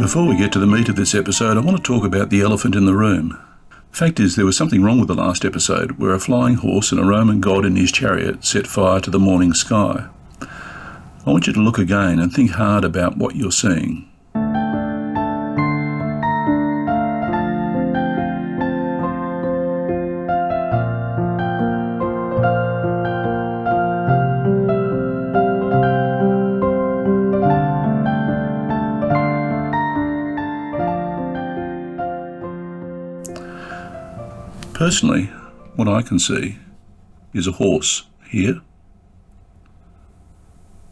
Before we get to the meat of this episode, I want to talk about the elephant in the room. Fact is, there was something wrong with the last episode, where a flying horse and a Roman god in his chariot set fire to the morning sky. I want you to look again and think hard about what you're seeing. Personally, what I can see is a horse here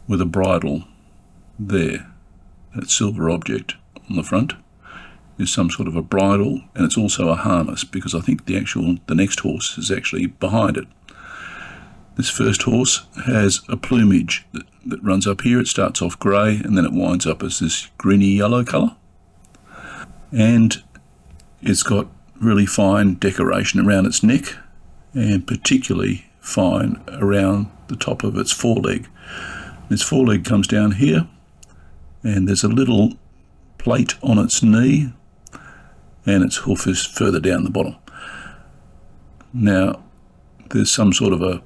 with a bridle there. That silver object on the front is some sort of a bridle, and it's also a harness, because I think the next horse is actually behind it. This first horse has a plumage that runs up here. It starts off grey and then it winds up as this greeny yellow colour, and it's got really fine decoration around its neck, and particularly fine around the top of its foreleg. Its foreleg comes down here, and there's a little plate on its knee, and its hoof is further down the bottom. Now, there's some sort of a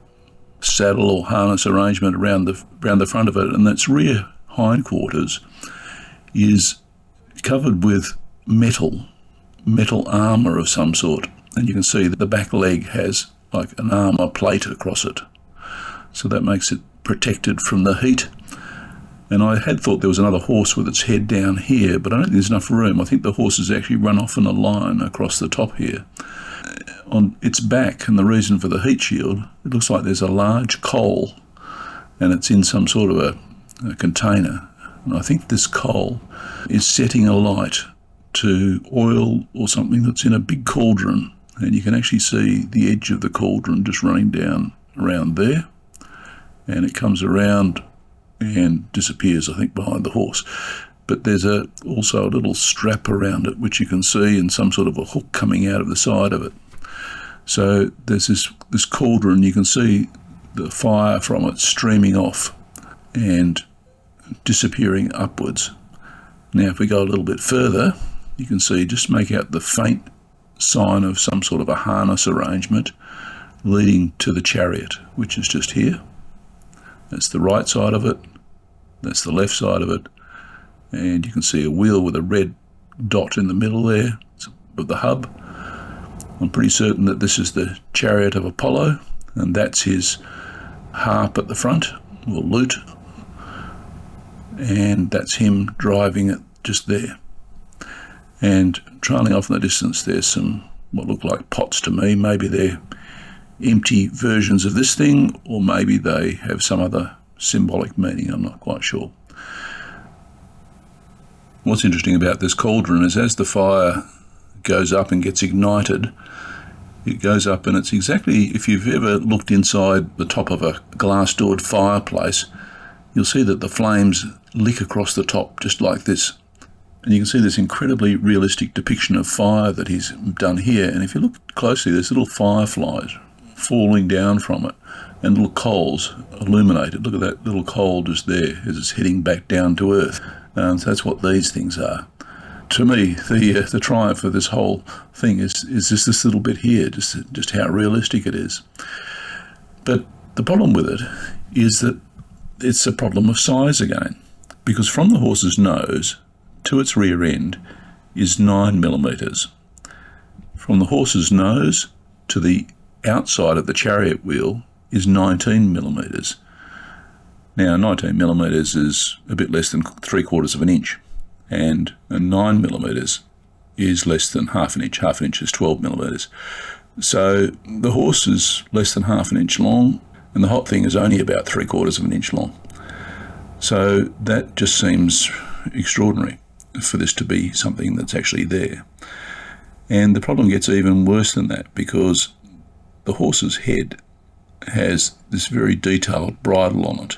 saddle or harness arrangement around the front of it, and its rear hindquarters is covered with metal armour of some sort, and you can see that the back leg has like an armour plate across it, so that makes it protected from the heat. And I had thought there was another horse with its head down here, but I don't think there's enough room. I think the horse has actually run off in a line across the top here. On its back, and the reason for the heat shield, it looks like there's a large coal, and it's in some sort of a container, and I think this coal is setting alight to oil or something that's in a big cauldron, and you can actually see the edge of the cauldron just running down around there, and it comes around and disappears, I think, behind the horse. But there's also a little strap around it, which you can see, and some sort of a hook coming out of the side of it. So there's this cauldron, you can see the fire from it streaming off and disappearing upwards. Now if we go a little bit further, you can see, just make out the faint sign of some sort of a harness arrangement leading to the chariot, which is just here. That's the right side of it, that's the left side of it, and you can see a wheel with a red dot in the middle there of the hub. I'm pretty certain that this is the chariot of Apollo, and that's his harp at the front, or lute, and that's him driving it just there. And trailing off in the distance, there's some what look like pots to me. Maybe they're empty versions of this thing, or maybe they have some other symbolic meaning. I'm not quite sure. What's interesting about this cauldron is, as the fire goes up and gets ignited, it goes up, and it's exactly, if you've ever looked inside the top of a glass-doored fireplace, you'll see that the flames lick across the top just like this. And you can see this incredibly realistic depiction of fire that he's done here. And if you look closely, there's little fireflies falling down from it, and little coals illuminated. Look at that little coal just there as it's heading back down to earth. So that's what these things are. To me, the triumph of this whole thing is just this little bit here, just how realistic it is. But the problem with it is that it's a problem of size again, because from the horse's nose to its rear end is 9 millimetres. From the horse's nose to the outside of the chariot wheel is 19 millimetres. Now 19 millimetres is a bit less than 3/4 of an inch, and 9 millimetres is less than half an inch. Half an inch is 12 millimetres. So the horse is less than half an inch long, and the hot thing is only about 3/4 of an inch long. So that just seems extraordinary for this to be something that's actually there. And the problem gets even worse than that, because the horse's head has this very detailed bridle on it.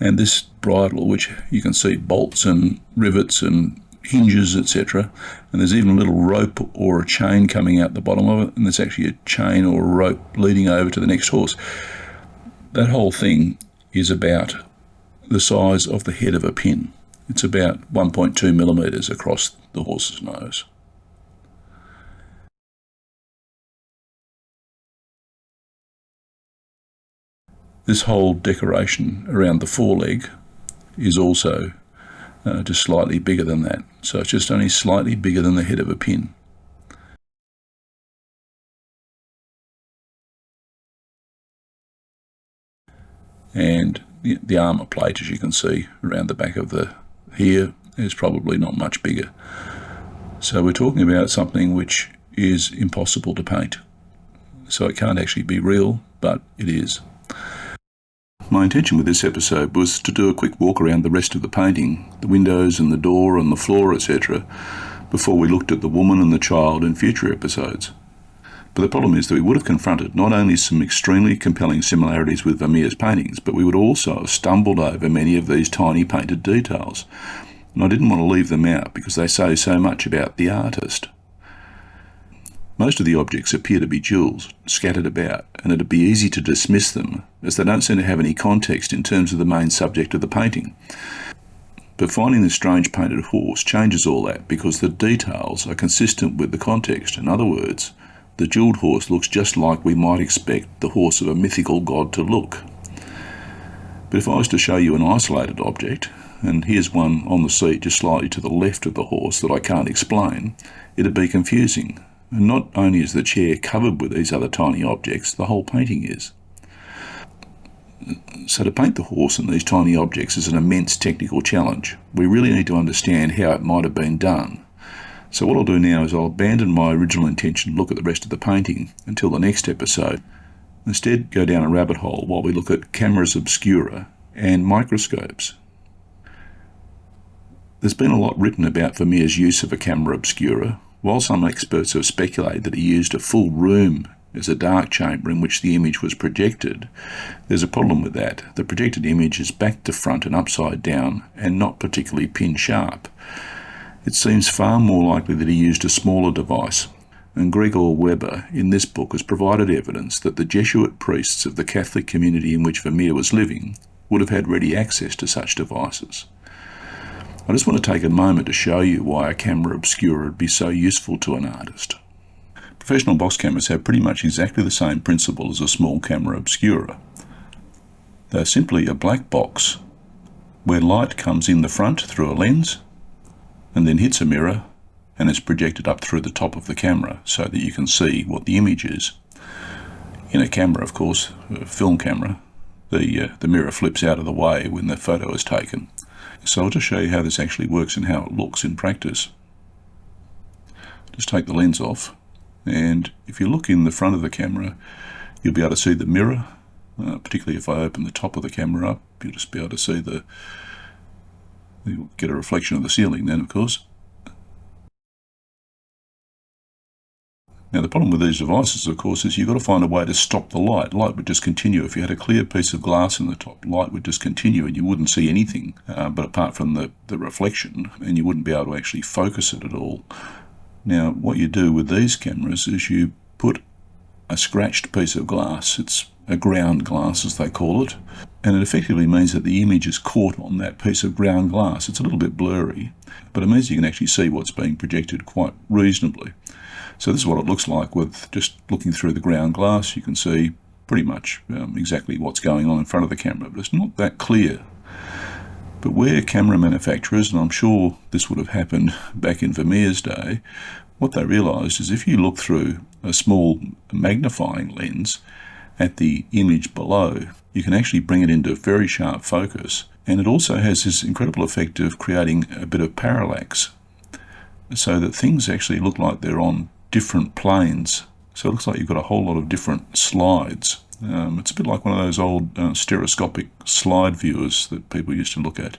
And this bridle, which you can see bolts and rivets and hinges, etc., and there's even a little rope or a chain coming out the bottom of it, and there's actually a chain or a rope leading over to the next horse. That whole thing is about the size of the head of a pin. It's about 1.2 millimetres across the horse's nose. This whole decoration around the foreleg is also just slightly bigger than that. So it's just only slightly bigger than the head of a pin. And the armour plate, as you can see around the back of the here, is probably not much bigger. So we're talking about something which is impossible to paint. So it can't actually be real, but it is. My intention with this episode was to do a quick walk around the rest of the painting, the windows and the door and the floor, etc., before we looked at the woman and the child in future episodes. But the problem is that we would have confronted not only some extremely compelling similarities with Vermeer's paintings, but we would also have stumbled over many of these tiny painted details. And I didn't want to leave them out because they say so much about the artist. Most of the objects appear to be jewels scattered about, and it'd be easy to dismiss them as they don't seem to have any context in terms of the main subject of the painting. But finding this strange painted horse changes all that because the details are consistent with the context. In other words, the jewelled horse looks just like we might expect the horse of a mythical god to look. But if I was to show you an isolated object, and here's one on the seat just slightly to the left of the horse that I can't explain, it'd be confusing. And not only is the chair covered with these other tiny objects, the whole painting is. So to paint the horse and these tiny objects is an immense technical challenge. We really need to understand how it might have been done. So what I'll do now is I'll abandon my original intention to look at the rest of the painting until the next episode. Instead, go down a rabbit hole while we look at cameras obscura and microscopes. There's been a lot written about Vermeer's use of a camera obscura. While some experts have speculated that he used a full room as a dark chamber in which the image was projected, there's a problem with that. The projected image is back to front and upside down and not particularly pin sharp. It seems far more likely that he used a smaller device, and Gregor Weber in this book has provided evidence that the Jesuit priests of the Catholic community in which Vermeer was living would have had ready access to such devices. I just want to take a moment to show you why a camera obscura would be so useful to an artist. Professional box cameras have pretty much exactly the same principle as a small camera obscura. They're simply a black box where light comes in the front through a lens and then hits a mirror and is projected up through the top of the camera so that you can see what the image is. In a camera, of course, a film camera, the mirror flips out of the way when the photo is taken. So I'll just show you how this actually works and how it looks in practice. Just take the lens off, and if you look in the front of the camera, you'll be able to see the mirror. Particularly if I open the top of the camera up, you'll just be able to see you'll get a reflection of the ceiling then, of course. Now the problem with these devices, of course, is you've got to find a way to stop the light. Light would just continue. If you had a clear piece of glass in the top, light would just continue and you wouldn't see anything but apart from the reflection, and you wouldn't be able to actually focus it at all. Now what you do with these cameras is you put a scratched piece of glass, it's a ground glass as they call it, and it effectively means that the image is caught on that piece of ground glass. It's a little bit blurry, but it means you can actually see what's being projected quite reasonably. So this is what it looks like with just looking through the ground glass. You can see pretty much exactly what's going on in front of the camera, but it's not that clear. But where camera manufacturers, and I'm sure this would have happened back in Vermeer's day, what they realised is if you look through a small magnifying lens at the image below, you can actually bring it into very sharp focus. And it also has this incredible effect of creating a bit of parallax, so that things actually look like they're on different planes. So it looks like you've got a whole lot of different slides. It's a bit like one of those old stereoscopic slide viewers that people used to look at.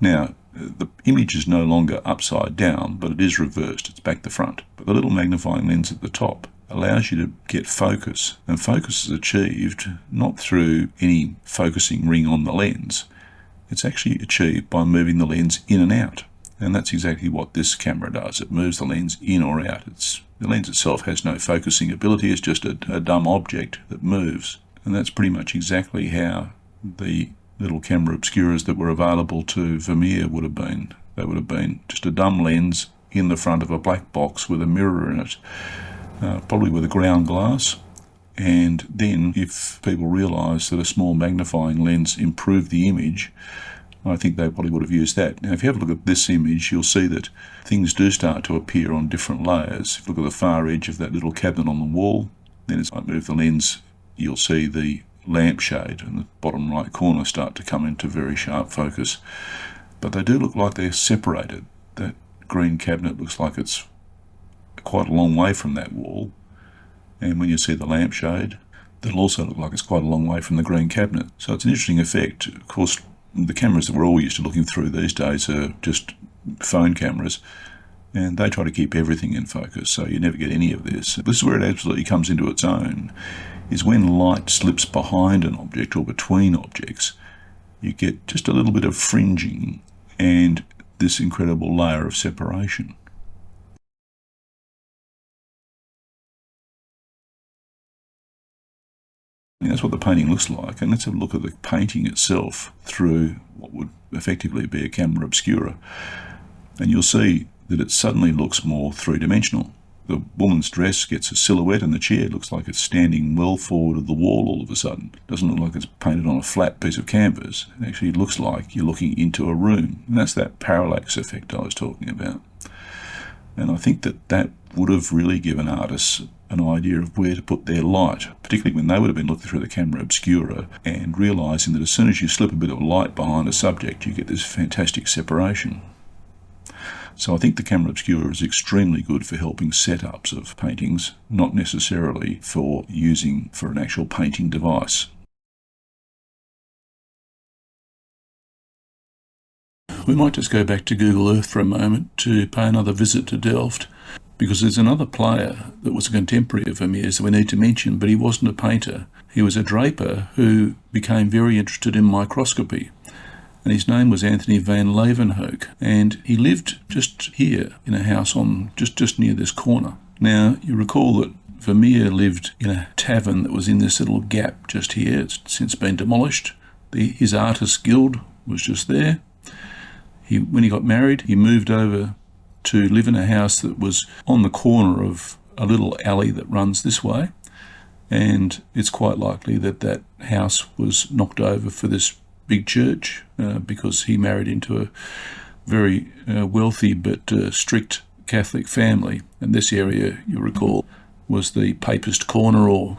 Now, the image is no longer upside down, but it is reversed. It's back to front. But the little magnifying lens at the top allows you to get focus. And focus is achieved not through any focusing ring on the lens. It's actually achieved by moving the lens in and out. And that's exactly what this camera does. It moves the lens in or out. The lens itself has no focusing ability. It's just a dumb object that moves. And that's pretty much exactly how the little camera obscuras that were available to Vermeer would have been. They would have been just a dumb lens in the front of a black box with a mirror in it, probably with a ground glass. And then if people realised that a small magnifying lens improved the image, I think they probably would have used that. Now, if you have a look at this image, you'll see that things do start to appear on different layers. If you look at the far edge of that little cabinet on the wall, then as I move the lens, you'll see the lampshade in the bottom right corner start to come into very sharp focus. But they do look like they're separated. That green cabinet looks like it's quite a long way from that wall. And when you see the lampshade, that'll also look like it's quite a long way from the green cabinet. So it's an interesting effect. Of course, the cameras that we're all used to looking through these days are just phone cameras, and they try to keep everything in focus, so you never get any of this. This is where it absolutely comes into its own, is when light slips behind an object or between objects, you get just a little bit of fringing and this incredible layer of separation. And that's what the painting looks like, and let's have a look at the painting itself through what would effectively be a camera obscura. And you'll see that it suddenly looks more three-dimensional. The woman's dress gets a silhouette in the chair. It looks like it's standing well forward of the wall all of a sudden. It doesn't look like it's painted on a flat piece of canvas. It actually looks like you're looking into a room. And that's that parallax effect I was talking about. And I think that would have really given artists an idea of where to put their light, particularly when they would have been looking through the camera obscura and realising that as soon as you slip a bit of light behind a subject, you get this fantastic separation. So I think the camera obscura is extremely good for helping setups of paintings, not necessarily for using for an actual painting device. We might just go back to Google Earth for a moment to pay another visit to Delft, because there's another player that was a contemporary of Vermeer's that we need to mention, but he wasn't a painter. He was a draper who became very interested in microscopy. And his name was Anthony van Leeuwenhoek, and he lived just here in a house on just near this corner. Now, you recall that Vermeer lived in a tavern that was in this little gap just here. It's since been demolished. His artists' guild was just there. When he got married, he moved over to live in a house that was on the corner of a little alley that runs this way, and it's quite likely that that house was knocked over for this big church because he married into a very wealthy but strict Catholic family, and this area, you recall, was the Papist corner or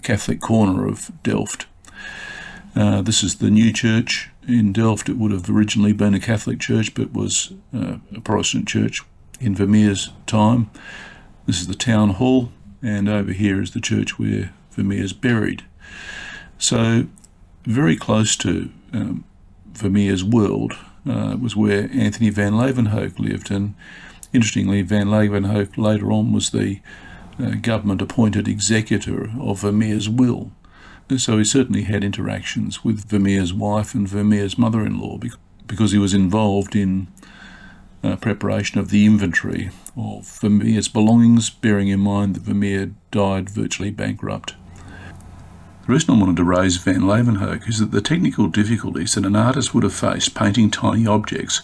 Catholic corner of Delft. This is the new church in Delft. It would have originally been a Catholic church, but was a Protestant church in Vermeer's time. This is the town hall, and over here is the church where Vermeer's buried. So very close to Vermeer's world was where Anthony van Leeuwenhoek lived, and interestingly, van Leeuwenhoek later on was the government-appointed executor of Vermeer's will. So he certainly had interactions with Vermeer's wife and Vermeer's mother-in-law because he was involved in preparation of the inventory of Vermeer's belongings, bearing in mind that Vermeer died virtually bankrupt. The reason I wanted to raise van Leeuwenhoek is that the technical difficulties that an artist would have faced painting tiny objects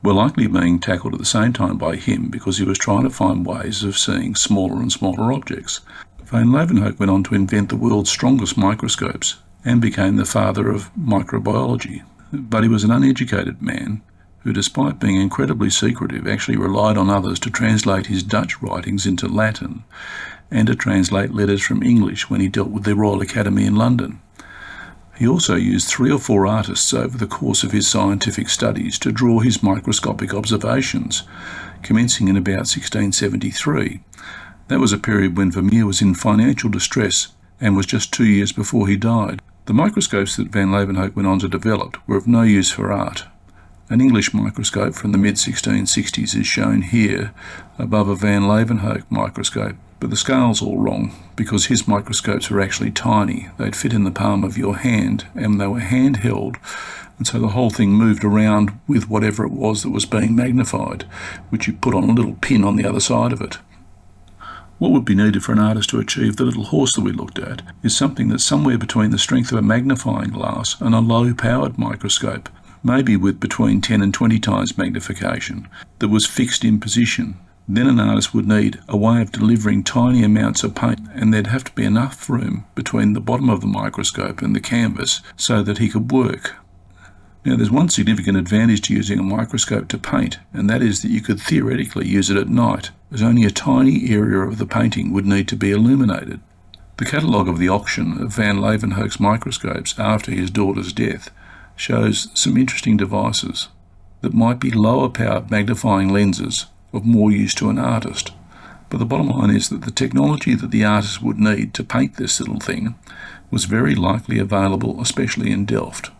were likely being tackled at the same time by him because he was trying to find ways of seeing smaller and smaller objects. Van Leeuwenhoek went on to invent the world's strongest microscopes and became the father of microbiology. But he was an uneducated man who, despite being incredibly secretive, actually relied on others to translate his Dutch writings into Latin and to translate letters from English when he dealt with the Royal Academy in London. He also used 3 or 4 artists over the course of his scientific studies to draw his microscopic observations, commencing in about 1673. That was a period when Vermeer was in financial distress and was just 2 years before he died. The microscopes that van Leeuwenhoek went on to develop were of no use for art. An English microscope from the mid-1660s is shown here above a van Leeuwenhoek microscope, but the scale's all wrong because his microscopes were actually tiny. They'd fit in the palm of your hand and they were handheld, and so the whole thing moved around with whatever it was that was being magnified, which you put on a little pin on the other side of it. What would be needed for an artist to achieve the little horse that we looked at is something that's somewhere between the strength of a magnifying glass and a low-powered microscope, maybe with between 10 and 20 times magnification, that was fixed in position. Then an artist would need a way of delivering tiny amounts of paint, and there'd have to be enough room between the bottom of the microscope and the canvas so that he could work. Now, there's one significant advantage to using a microscope to paint, and that is that you could theoretically use it at night, as only a tiny area of the painting would need to be illuminated. The catalogue of the auction of Van Leeuwenhoek's microscopes after his daughter's death shows some interesting devices that might be lower-powered magnifying lenses of more use to an artist. But the bottom line is that the technology that the artist would need to paint this little thing was very likely available, especially in Delft.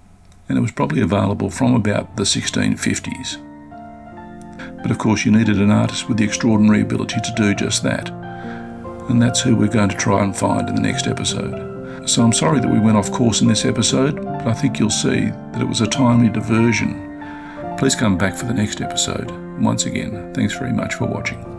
And it was probably available from about the 1650s. But of course you needed an artist with the extraordinary ability to do just that. And that's who we're going to try and find in the next episode. So I'm sorry that we went off course in this episode, but I think you'll see that it was a timely diversion. Please come back for the next episode. Once again, thanks very much for watching.